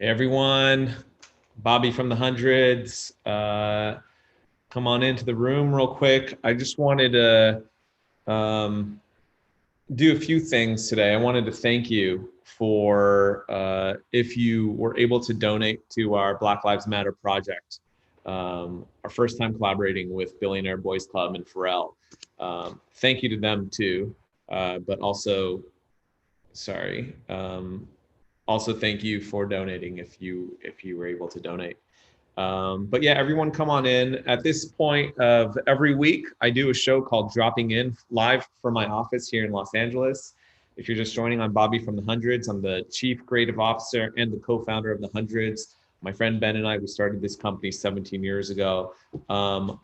Hey everyone, Bobby from the Hundreds. Come on into the room real quick. I just wanted to do a few things today. I wanted to thank you for if you were able to donate to our Black Lives Matter project. Our first time collaborating with Billionaire Boys Club and Pharrell. Thank you to them too, but also, sorry. Also, thank you for donating if you were able to donate. But yeah, everyone come on in. At this point of every week, I do a show called Dropping In live from my office here in Los Angeles. If you're just joining, I'm Bobby from the Hundreds. I'm the Chief Creative Officer and the co-founder of the Hundreds. My friend Ben and I, we started this company 17 years ago.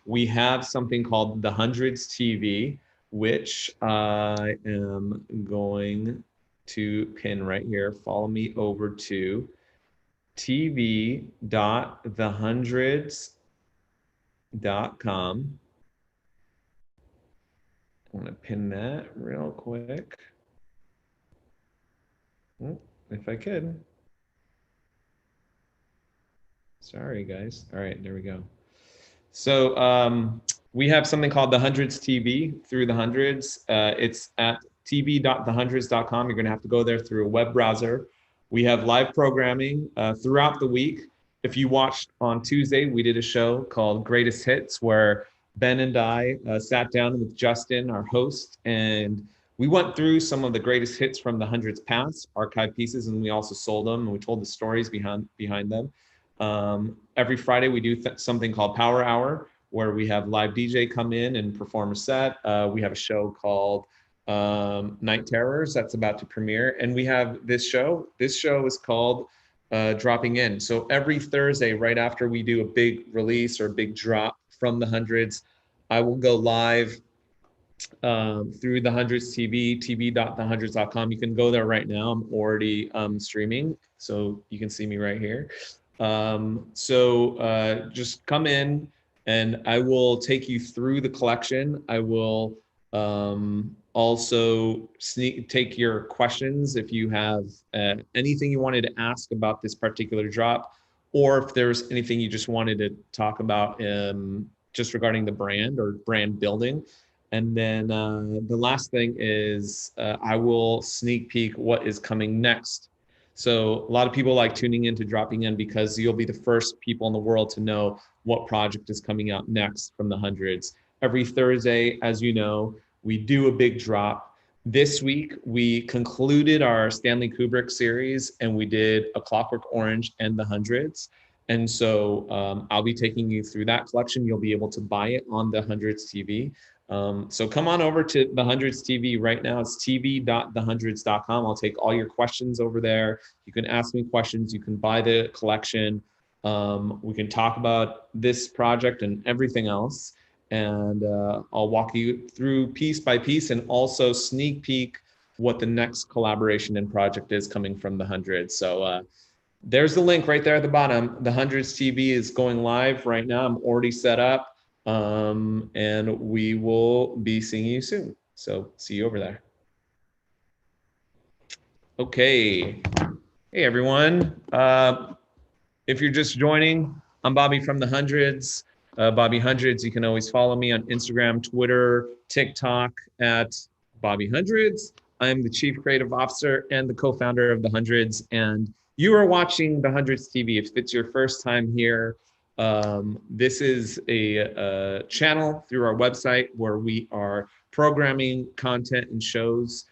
We have something called the Hundreds TV, which I am going to pin right here. Follow me over to tv.thehundreds.com. I want to pin that real quick. If I could. Sorry, guys. All right, there we go. So we have something called the Hundreds TV through the Hundreds. It's at tv.thehundreds.com. You're going to have to go there through a web browser. We have live programming throughout the week. If you watched on Tuesday, we did a show called Greatest Hits where Ben and I sat down with Justin, our host, and we went through some of the greatest hits from the Hundreds past, archive pieces, and we also sold them and we told the stories behind them. Every Friday we do something called Power Hour where we have live DJ come in and perform a set. We have a show called Night Terrors that's about to premiere, and we have this show. This show is called Dropping In. So every Thursday, right after we do a big release or a big drop from the Hundreds, I will go live through the Hundreds TV, tv.thehundreds.com. You can go there right now. I'm already streaming, so you can see me right here. Just come in and I will take you through the collection. I will also take your questions if you have anything you wanted to ask about this particular drop, or if there's anything you just wanted to talk about just regarding the brand or brand building. And then the last thing is I will sneak peek what is coming next. So a lot of people like tuning into Dropping In because you'll be the first people in the world to know what project is coming out next from the Hundreds. Every Thursday, as you know, we do a big drop. This week, we concluded our Stanley Kubrick series and we did A Clockwork Orange and the Hundreds. And so I'll be taking you through that collection. You'll be able to buy it on the Hundreds TV. So come on over to the Hundreds TV right now. It's tv.thehundreds.com. I'll take all your questions over there. You can ask me questions. You can buy the collection. We can talk about this project and everything else. And I'll walk you through piece by piece and also sneak peek what the next collaboration and project is coming from the Hundreds. So there's the link right there at the bottom. The Hundreds TV is going live right now. I'm already set up. And we will be seeing you soon. So see you over there. Okay. Hey, everyone. If you're just joining, I'm Bobby from the Hundreds. Bobby Hundreds. You can always follow me on Instagram, Twitter, TikTok at Bobby Hundreds. I'm the Chief Creative Officer and the co-founder of the Hundreds. And you are watching the Hundreds TV. If it's your first time here, this is a channel through our website where we are programming content and shows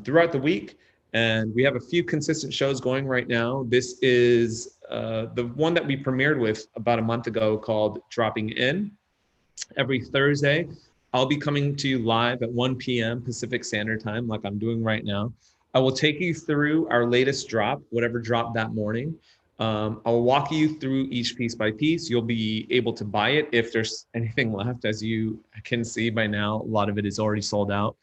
throughout the week. And we have a few consistent shows going right now. This is the one that we premiered with about a month ago called Dropping In. Every Thursday, I'll be coming to you live at 1 p.m. Pacific Standard Time, like I'm doing right now. I will take you through our latest drop, whatever dropped that morning. I'll walk you through each piece by piece. You'll be able to buy it if there's anything left. As you can see by now, a lot of it is already sold out.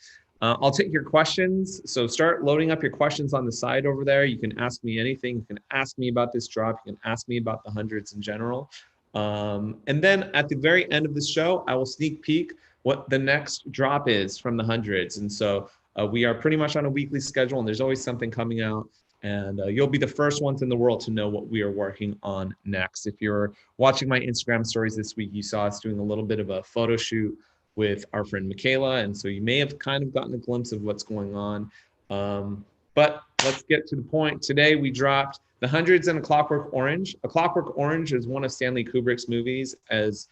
I'll take your questions. So start loading up your questions on the side over there. You can ask me anything. You can ask me about this drop. You can ask me about the Hundreds in general. And then at the very end of the show, I will sneak peek what the next drop is from the Hundreds. And so we are pretty much on a weekly schedule and there's always something coming out. And you'll be the first ones in the world to know what we are working on next. If you're watching my Instagram stories this week, you saw us doing a little bit of a photo shoot with our friend Michaela. And so you may have kind of gotten a glimpse of what's going on. But let's get to the point. Today we dropped The Hundreds and A Clockwork Orange. A Clockwork Orange is one of Stanley Kubrick's movies, as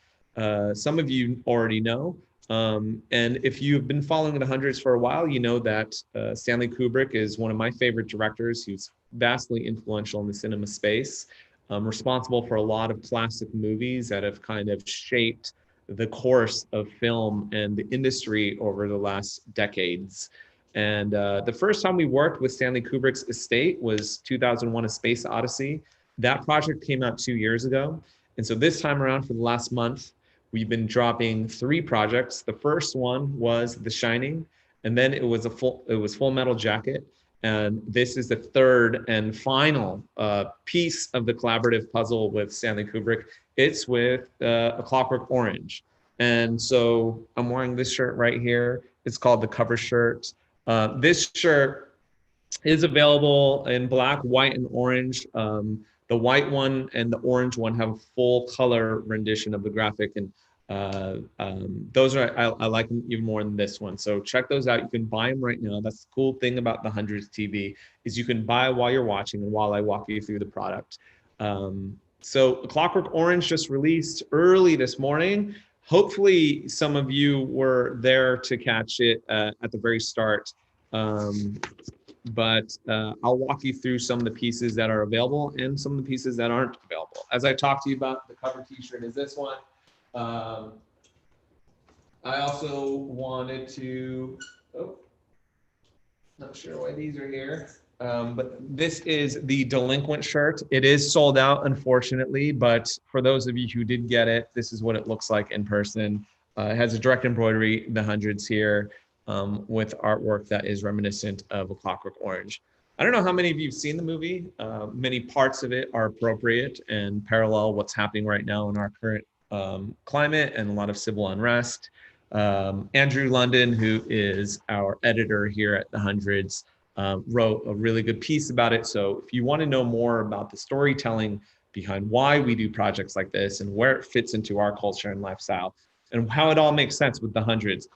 some of you already know. And if you've been following The Hundreds for a while, you know that Stanley Kubrick is one of my favorite directors. He's vastly influential in the cinema space, responsible for a lot of classic movies that have kind of shaped the course of film and the industry over the last decades. And the first time we worked with Stanley Kubrick's estate was 2001: A Space Odyssey. That project came out 2 years ago. And so this time around, for the last month, we've been dropping 3 projects. The first one was The Shining, and then it was Full Metal Jacket. And this is the third and final piece of the collaborative puzzle with Stanley Kubrick. It's with A Clockwork Orange. And so I'm wearing this shirt right here. It's called the cover shirt. This shirt is available in black, white, and orange. The white one and the orange one have a full color rendition of the graphic, and those are I like them even more than this one. So check those out. You can buy them right now. That's the cool thing about the Hundreds TV is you can buy while you're watching and while I walk you through the product. So Clockwork Orange just released early this morning. Hopefully some of you were there to catch it at the very start. But I'll walk you through some of the pieces that are available and some of the pieces that aren't available. As I talked to you about, the cover t-shirt is this one. I also wanted to, not sure why these are here, but this is the Delinquent shirt. It is sold out, unfortunately, but for those of you who did get it, this is what it looks like in person. It has a direct embroidery, the Hundreds here, with artwork that is reminiscent of A Clockwork Orange. I don't know how many of you have seen the movie. Many parts of it are appropriate and parallel what's happening right now in our current climate and a lot of civil unrest. Andrew London, who is our editor here at The Hundreds, wrote a really good piece about it. So if you want to know more about the storytelling behind why we do projects like this and where it fits into our culture and lifestyle and how it all makes sense with The Hundreds,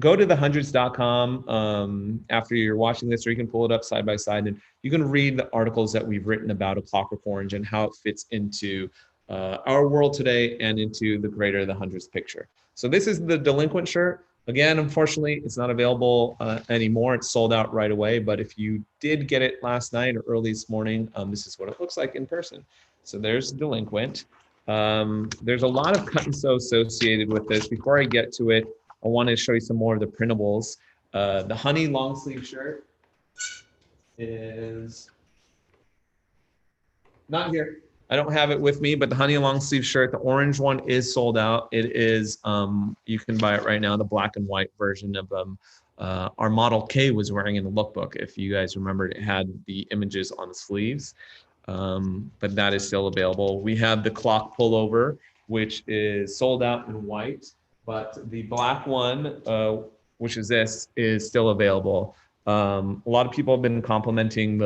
go to thehundreds.com after you're watching this, or you can pull it up side by side and you can read the articles that we've written about A Clockwork Orange and how it fits into our world today and into the greater The Hundreds picture. So this is the Delinquent shirt. Again, unfortunately, it's not available anymore. It's sold out right away. But if you did get it last night or early this morning, this is what it looks like in person. So there's Delinquent. There's a lot of cut and sew associated with this. Before I get to it, I want to show you some more of the printables. The honey long sleeve shirt is not here. I don't have it with me, but the honey long sleeve shirt, the orange one is sold out. It is, you can buy it right now, the black and white version of our Model K was wearing in the lookbook. If you guys remember, it had the images on the sleeves, but that is still available. We have the clock pullover, which is sold out in white, but the black one, which is this, is still available. A lot of people have been complimenting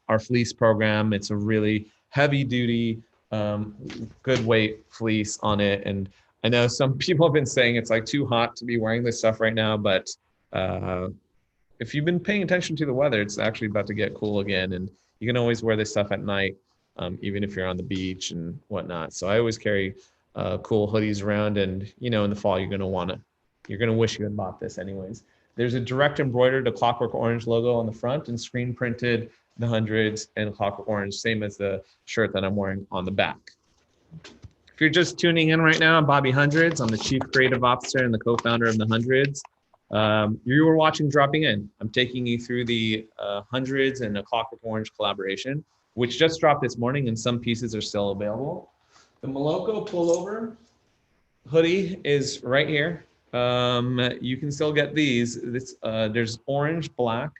our fleece program. It's a really heavy duty, good weight fleece on it. And I know some people have been saying it's like too hot to be wearing this stuff right now, but if you've been paying attention to the weather, it's actually about to get cool again. And you can always wear this stuff at night, even if you're on the beach and whatnot. So I always carry cool hoodies around, and in the fall, you're gonna wish you had bought this anyways. There's a direct embroidered A Clockwork Orange logo on the front and screen printed The Hundreds and Clockwork Orange, same as the shirt that I'm wearing on the back. If you're just tuning in right now, I'm Bobby Hundreds. I'm the Chief Creative Officer and the co-founder of The Hundreds. You were watching Dropping In. I'm taking you through the Hundreds and A Clockwork Orange collaboration, which just dropped this morning, and some pieces are still available. The Moloko pullover hoodie is right here. You can still get these. There's orange, black,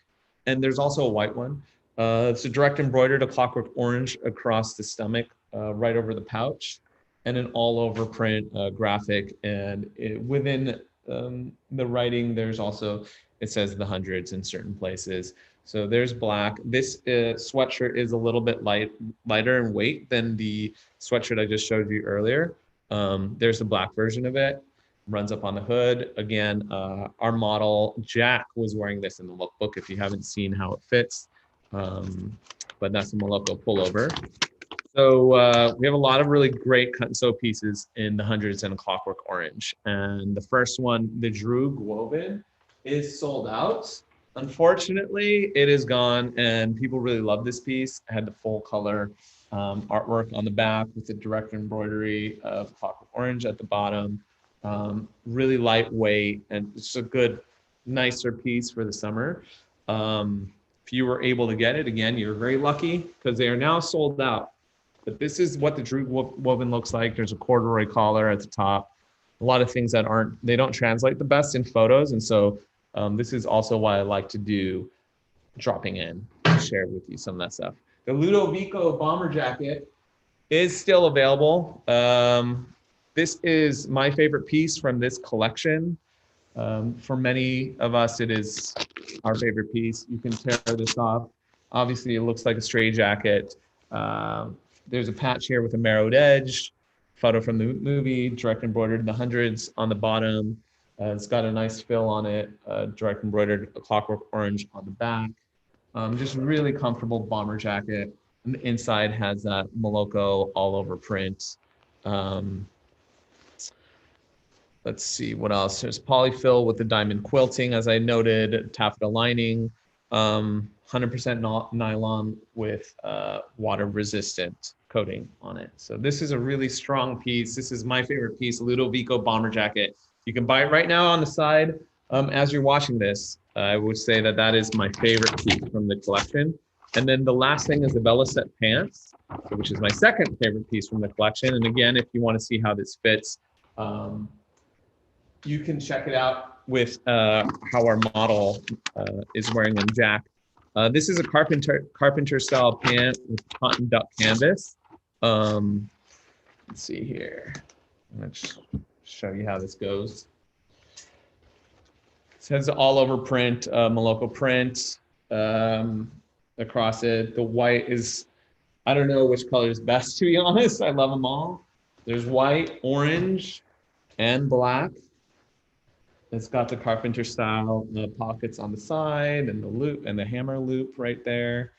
and there's also a white one. It's a direct embroidered A Clockwork Orange across the stomach, right over the pouch, and an all-over print graphic. And within the writing, there's also, it says The Hundreds in certain places. So there's black. This sweatshirt is a little bit lighter in weight than the sweatshirt I just showed you earlier. There's the black version of it. Runs up on the hood. Again, our model, Jack, was wearing this in the lookbook if you haven't seen how it fits. But that's the Moloko pullover. So we have a lot of really great cut and sew pieces in the hundreds and Clockwork Orange. And the first one, the Drew Woven, is sold out. Unfortunately, it is gone, and people really love this piece. It had the full color artwork on the back with the direct embroidery of Clockwork Orange at the bottom. Really lightweight, and it's a good, nicer piece for the summer. If you were able to get it, again, you're very lucky because they are now sold out. But this is what the Drew woven looks like. There's a corduroy collar at the top. A lot of things that they don't translate the best in photos. And so this is also why I like to do dropping in, share with you some of that stuff. The Ludovico bomber jacket is still available. This is my favorite piece from this collection. For many of us, it is our favorite piece. You can tear this off. Obviously, it looks like a stray jacket. There's a patch here with a marrowed edge, photo from the movie, direct embroidered in the hundreds on the bottom. It's got a nice fill on it, direct embroidered Clockwork Orange on the back. Just really comfortable bomber jacket. And the inside has that Moloko all over print. Let's see what else. There's polyfill with the diamond quilting, as I noted, taffeta lining, 100% nylon with water resistant coating on it. So this is a really strong piece. This is my favorite piece, Ludovico bomber jacket. You can buy it right now on the side. As you're watching this, I would say that that is my favorite piece from the collection. And then the last thing is the Velocet Pants, which is my second favorite piece from the collection. And again, if you want to see how this fits, you can check it out with how our model is wearing them, Jack. This is a carpenter style pant with cotton duck canvas. Let's see here. Let's show you how this goes. It says all over print, Moloko print across it. The white is, I don't know which color is best, to be honest. I love them all. There's white, orange, and black. It's got the carpenter style pockets on the side and the loop and the hammer loop right there.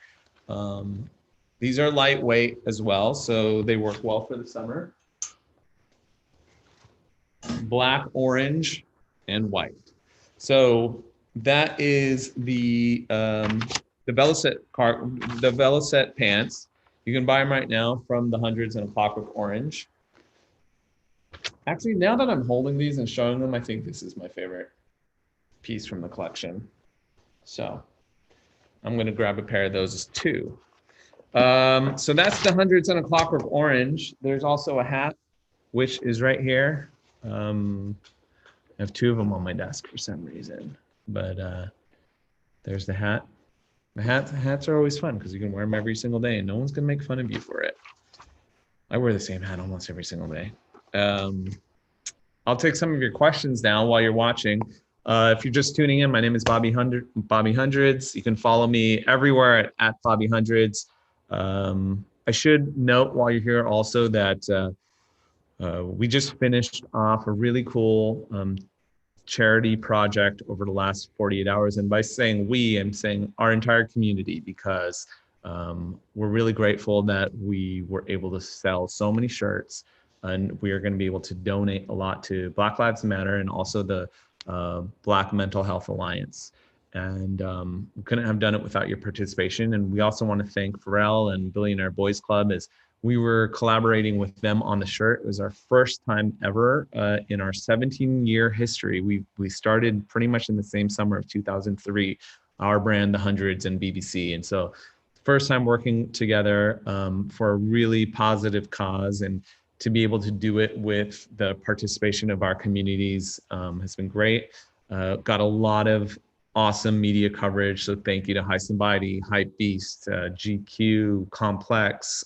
These are lightweight as well, so they work well for the summer. Black, orange, and white. So that is the Velocet Pants. You can buy them right now from the hundreds and a Clockwork Orange. Actually, now that I'm holding these and showing them, I think this is my favorite piece from the collection. So I'm going to grab a pair of those too. So that's the hundreds and a Clockwork Orange. There's also a hat, which is right here. I have two of them on my desk for some reason, but there's the hat. The hats are always fun because you can wear them every single day and no one's going to make fun of you for it. I wear the same hat almost every single day. I'll take some of your questions now while you're watching. If you're just tuning in, my name is Bobby Hundreds. You can follow me everywhere at Bobby Hundreds. I should note while you're here also that we just finished off a really cool charity project over the last 48 hours. And by saying we, I'm saying our entire community, because we're really grateful that we were able to sell so many shirts. And we are going to be able to donate a lot to Black Lives Matter and also the Black Mental Health Alliance. And we couldn't have done it without your participation. And we also want to thank Pharrell and Billionaire Boys Club, as we were collaborating with them on the shirt. It was our first time ever in our 17-year history. We started pretty much in the same summer of 2003, our brand, the Hundreds and BBC. And so first time working together for a really positive cause, and to be able to do it with the participation of our communities has been great. Got a lot of awesome media coverage. So thank you to High Somebody, Hype Beast, GQ, Complex.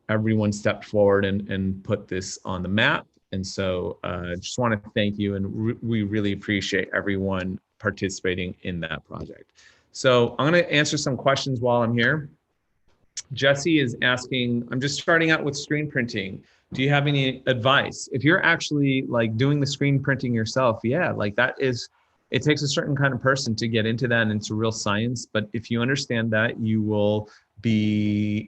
Everyone stepped forward and put this on the map. And so just want to thank you. And we really appreciate everyone participating in that project. So I'm going to answer some questions while I'm here. Jesse is asking, I'm just starting out with screen printing. Do you have any advice? If you're actually like doing the screen printing yourself, yeah, like that is, it takes a certain kind of person to get into that, and it's a real science. But if you understand that, you will be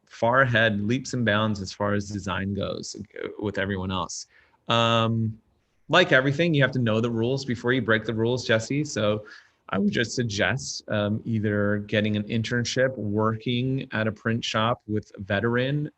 far ahead, leaps and bounds as far as design goes with everyone else. Like everything, you have to know the rules before you break the rules, Jesse. So I would just suggest either getting an internship, working at a print shop with a veteran,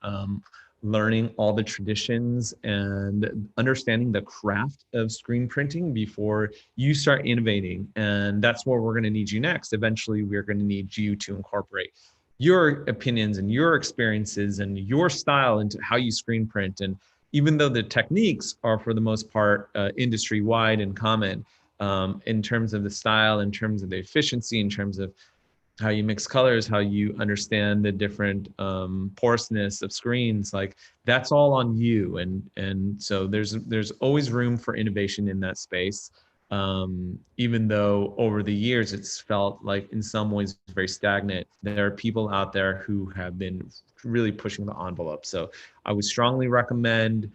learning all the traditions and understanding the craft of screen printing before you start innovating. And that's where we're going to need you next. Eventually, we're going to need you to incorporate your opinions and your experiences and your style into how you screen print. And even though the techniques are for the most part industry-wide and common, in terms of the style, in terms of the efficiency, in terms of how you mix colors, how you understand the different porousness of screens, like that's all on you. And so there's always room for innovation in that space. Even though over the years it's felt like in some ways very stagnant, there are people out there who have been really pushing the envelope. So I would strongly recommend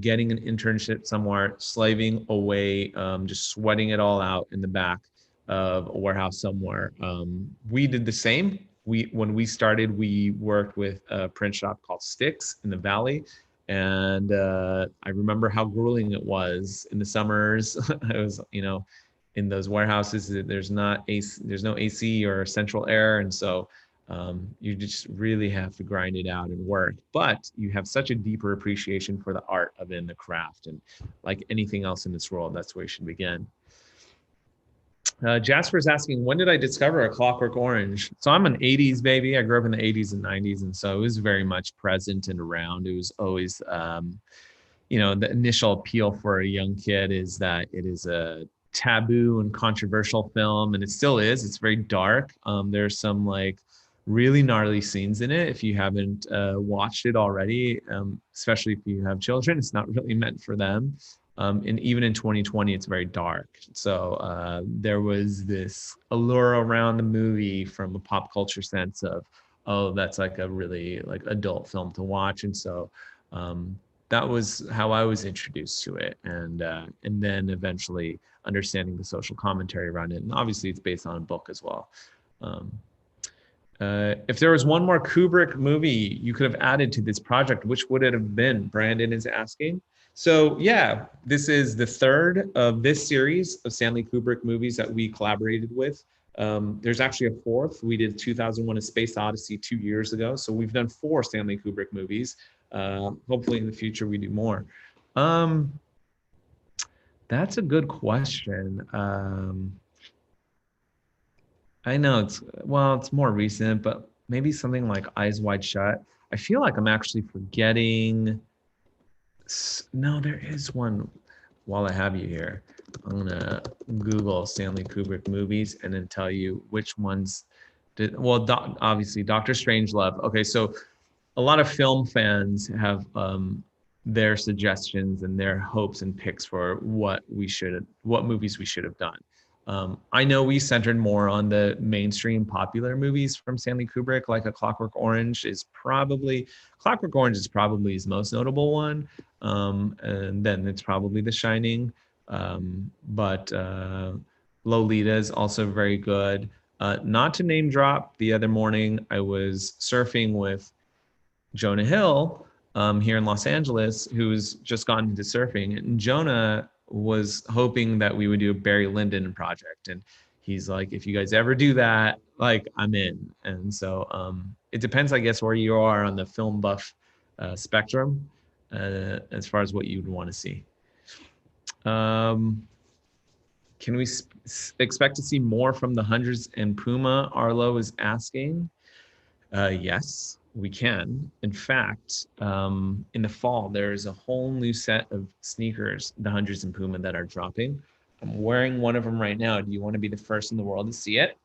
getting an internship somewhere, slaving away, just sweating it all out in the back of a warehouse somewhere. We did the same. When we started, we worked with a print shop called Sticks in the Valley. And I remember how grueling it was in the summers. It was, in those warehouses, there's no AC or central air. And so you just really have to grind it out and work. But you have such a deeper appreciation for the art of it and the craft. And like anything else in this world, that's where you should begin. Jasper's asking, when did I discover A Clockwork Orange? So I'm an 80s baby. I grew up in the 80s and 90s. And so it was very much present and around. It was always, the initial appeal for a young kid is that it is a taboo and controversial film. And it still is. It's very dark. There's some like really gnarly scenes in it. If you haven't watched it already, especially if you have children, it's not really meant for them. And even in 2020, it's very dark. So there was this allure around the movie from a pop culture sense of, oh, that's like a really like adult film to watch. And so that was how I was introduced to it. And then eventually understanding the social commentary around it. And obviously it's based on a book as well. If there was one more Kubrick movie you could have added to this project, which would it have been? Brandon is asking. So yeah, this is the third of this series of Stanley Kubrick movies that we collaborated with. There's actually a fourth. We did 2001: A Space Odyssey 2 years ago. So we've done 4 Stanley Kubrick movies. Hopefully in the future we do more. That's a good question. I know it's more recent, but maybe something like Eyes Wide Shut. I feel like I'm actually forgetting. No, there is one. While I have you here, I'm gonna Google Stanley Kubrick movies and then tell you which ones did. Well, obviously Doctor Strangelove. Okay, so a lot of film fans have their suggestions and their hopes and picks for what movies we should have done. I know we centered more on the mainstream popular movies from Stanley Kubrick, like A Clockwork Orange is probably his most notable one. And then it's probably The Shining. But Lolita is also very good. Not to name drop, the other morning I was surfing with Jonah Hill here in Los Angeles, who's just gotten into surfing. And Jonah was hoping that we would do a Barry Lyndon project. And he's like, if you guys ever do that, like I'm in. And so it depends, I guess, where you are on the film buff spectrum as far as what you'd want to see. Can we expect to see more from the Hundreds and Puma? Arlo is asking. Yes, we can. In fact, in the fall, there's a whole new set of sneakers, the Hundreds and Puma, that are dropping. I'm wearing one of them right now. Do you want to be the first in the world to see it?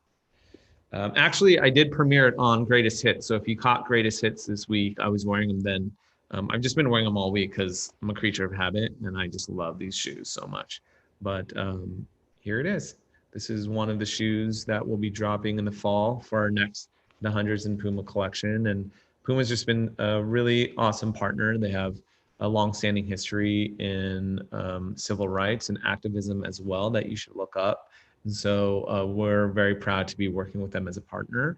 Actually, I did premiere it on Greatest Hits. So if you caught Greatest Hits this week, I was wearing them then. I've just been wearing them all week because I'm a creature of habit and I just love these shoes so much. But here it is, This is one of the shoes that will be dropping in the fall for our next The Hundreds in Puma collection. And Puma's just been a really awesome partner. They have a long-standing history in civil rights and activism as well that you should look up. And so we're very proud to be working with them as a partner.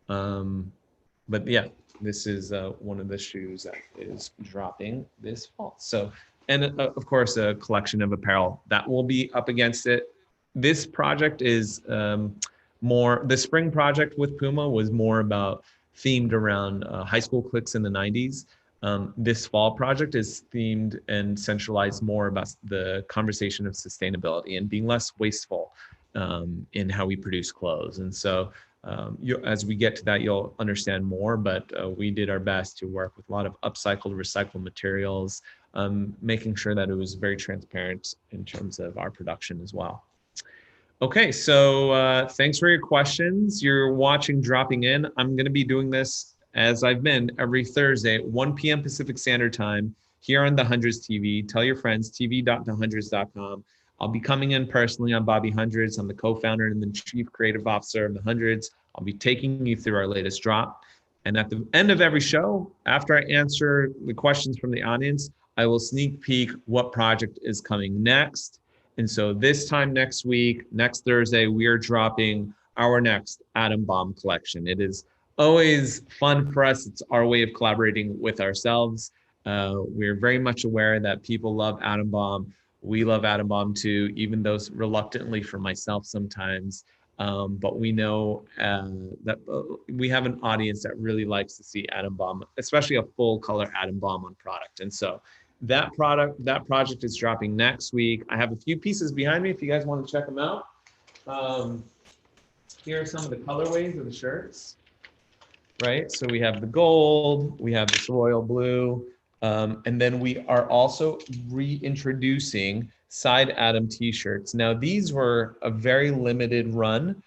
But yeah, this is one of the shoes that is dropping this fall. So, and of course, a collection of apparel that will be up against it. This project is the spring project with Puma was more about themed around high school cliques in the 90s. This fall project is themed and centralized more about the conversation of sustainability and being less wasteful in how we produce clothes. And so as we get to that, you'll understand more, but we did our best to work with a lot of upcycled, recycled materials, making sure that it was very transparent in terms of our production as well. Okay, so thanks for your questions. You're watching Dropping In. I'm going to be doing this as I've been every Thursday at 1 p.m. Pacific Standard Time here on The Hundreds TV. Tell your friends, tv.thehundreds.com. I'll be coming in personally. I'm Bobby Hundreds. I'm the co-founder and the chief creative officer of The Hundreds. I'll be taking you through our latest drop. And at the end of every show, after I answer the questions from the audience, I will sneak peek what project is coming next. And so this time next week, next Thursday, we are dropping our next Atom Bomb collection. It is always fun for us. It's our way of collaborating with ourselves. We're very much aware that people love Atom Bomb. We love Atom Bomb too, even though reluctantly for myself sometimes. But we know that we have an audience that really likes to see Atom Bomb, especially a full color Atom Bomb on product. And so that project is dropping next week. I have a few pieces behind me if you guys want to check them out. Here are some of the colorways of the shirts, right? So we have the gold, we have this royal blue, and then we are also reintroducing side Atom t-shirts. Now these were a very limited run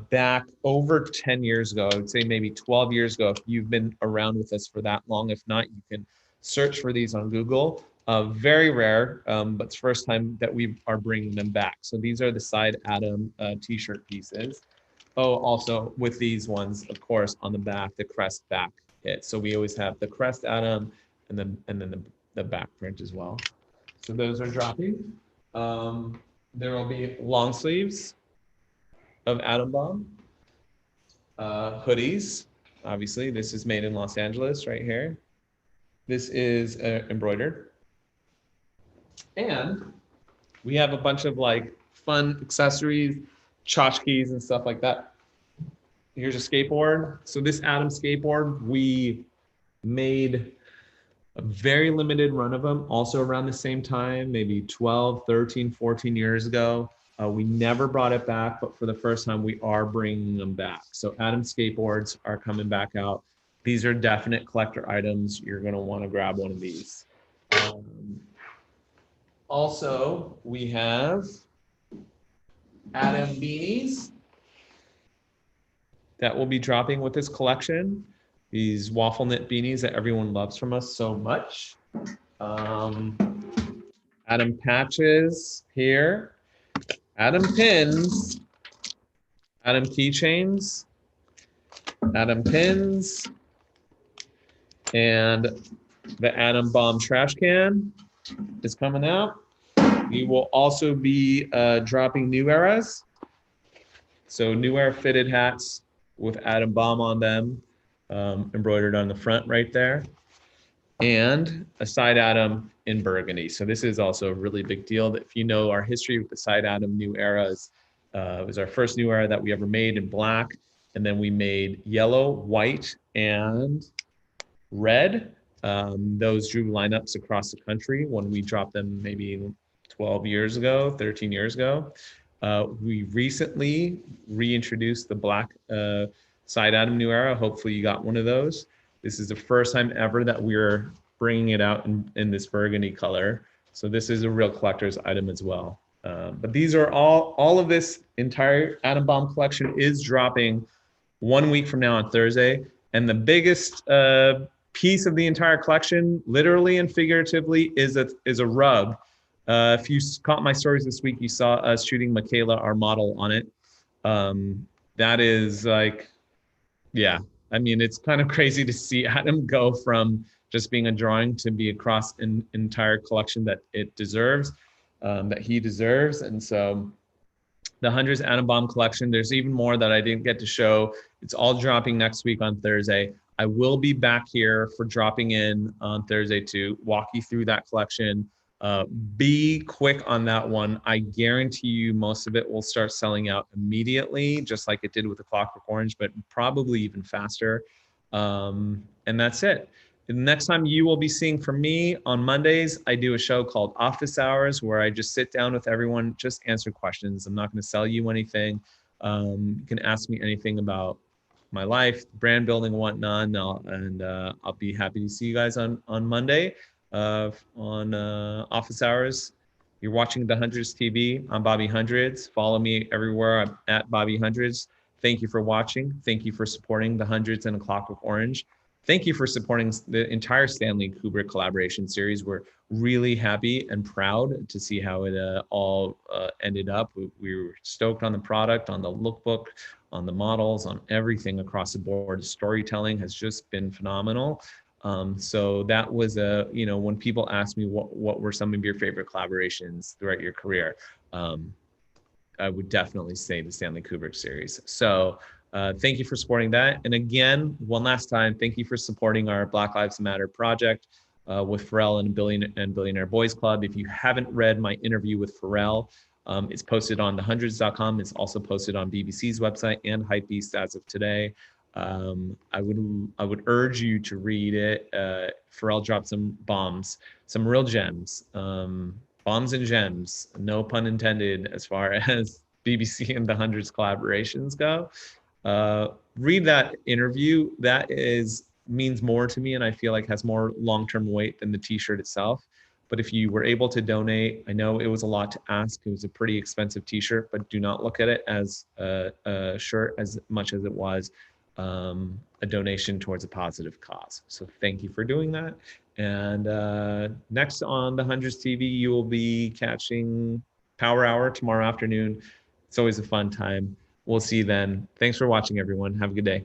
back over 10 years ago. I would say maybe 12 years ago if you've been around with us for that long. If not, you can search for these on Google. Very rare, but it's the first time that we are bringing them back. So these are the side Atom t-shirt pieces. Oh, also with these ones, of course, on the back, the crest back hit. So we always have the crest Atom and then the back print as well. So those are dropping. There will be long sleeves of Atom Bomb, hoodies. Obviously, this is made in Los Angeles right here. This is embroidered. And we have a bunch of like fun accessories, tchotchkes and stuff like that. Here's a skateboard. So this Atom skateboard, we made a very limited run of them, also around the same time, maybe 12, 13, 14 years ago. We never brought it back, but for the first time, we are bringing them back. So Atom skateboards are coming back out. These are definite collector items. You're going to want to grab one of these. Also, we have Atom beanies that will be dropping with this collection. These waffle knit beanies that everyone loves from us so much. Atom patches here. Atom pins. Atom keychains. Atom pins. And the Atom Bomb trash can is coming out. We will also be dropping New Eras. So New Era fitted hats with Atom Bomb on them, embroidered on the front right there. And a side Atom in burgundy. So this is also a really big deal. If you know our history with the side Atom New Eras, it was our first New Era that we ever made in black. And then we made yellow, white, and red. Those drew lineups across the country when we dropped them maybe 12 years ago, 13 years ago. We recently reintroduced the black side Atom New Era. Hopefully you got one of those. This is the first time ever that we're bringing it out in this burgundy color. So this is a real collector's item as well. But these are all of this entire Atom Bomb collection is dropping 1 week from now on Thursday. And the biggest piece of the entire collection, literally and figuratively, is a rug If you caught my stories this week, you saw us shooting Michaela, our model, on it. That is like, yeah. I mean, it's kind of crazy to see Adam go from just being a drawing to be across an entire collection that it deserves, that he deserves. And so the Hundreds Atom Bomb collection, there's even more that I didn't get to show. It's all dropping next week on Thursday. I will be back here for dropping in on Thursday to walk you through that collection. Be quick on that one. I guarantee you most of it will start selling out immediately, just like it did with the Clockwork Orange, but probably even faster. And that's it. The next time you will be seeing from me on Mondays, I do a show called Office Hours where I just sit down with everyone, just answer questions. I'm not going to sell you anything. You can ask me anything about my life, brand building, and whatnot, and I'll be happy to see you guys on Monday on Office Hours. You're watching the Hundreds TV. I'm Bobby Hundreds. Follow me everywhere. I'm at Bobby Hundreds. Thank you for watching. Thank you for supporting the Hundreds and a Clockwork Orange. Thank you for supporting the entire Stanley Kubrick collaboration series. We're really happy and proud to see how it all ended up. We were stoked on the product, on the lookbook, on the models, on everything across the board. Storytelling has just been phenomenal. So that was when people ask me what were some of your favorite collaborations throughout your career, I would definitely say the Stanley Kubrick series. So thank you for supporting that. And again, one last time, thank you for supporting our Black Lives Matter project with Pharrell and Billionaire Boys Club. If you haven't read my interview with Pharrell, it's posted on thehundreds.com. It's also posted on BBC's website and Hypebeast as of today. I would urge you to read it. Pharrell dropped some bombs, some real gems, bombs and gems, no pun intended, as far as BBC and the Hundreds collaborations go. Read that interview. That means more to me, and I feel like has more long-term weight than the t-shirt itself. But if you were able to donate, I know it was a lot to ask. It was a pretty expensive t-shirt, but do not look at it as a shirt as much as it was a donation towards a positive cause. So thank you for doing that. And next on the Hundreds TV, you will be catching Power Hour tomorrow afternoon. It's always a fun time. We'll see you then. Thanks for watching, everyone. Have a good day.